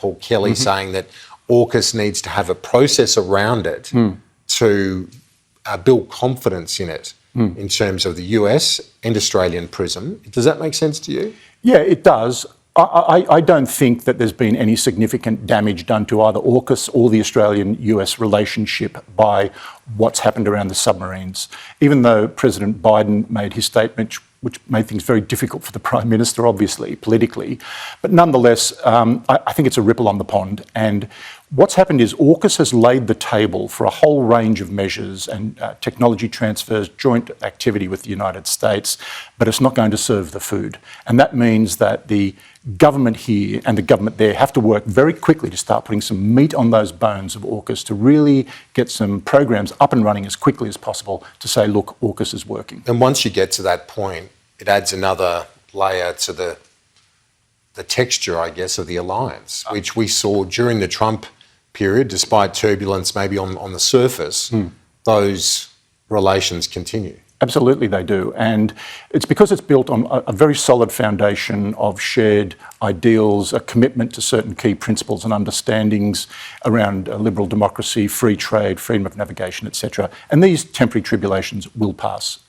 Paul Kelly saying that AUKUS needs to have a process around it to build confidence in it in terms of the US and Australian prism. Does that make sense to you? Yeah, it does. I don't think that there's been any significant damage done to either AUKUS or the Australian-US relationship by what's happened around the submarines. Even though President Biden made his statement, which made things very difficult for the Prime Minister, obviously, politically. But nonetheless, I think it's a ripple on the pond. And what's happened is AUKUS has laid the table for a whole range of measures and technology transfers, joint activity with the United States, but it's not going to serve the food. And that means that the government here and the government there have to work very quickly to start putting some meat on those bones of AUKUS to really get some programs up and running as quickly as possible to say, look, AUKUS is working. And once you get to that point, it adds another layer to the texture, I guess, of the alliance, which we saw during the Trump period, despite turbulence maybe on the surface, those relations continue. Absolutely they do. And it's because it's built on a very solid foundation of shared ideals, a commitment to certain key principles and understandings around liberal democracy, free trade, freedom of navigation, etc. And these temporary tribulations will pass.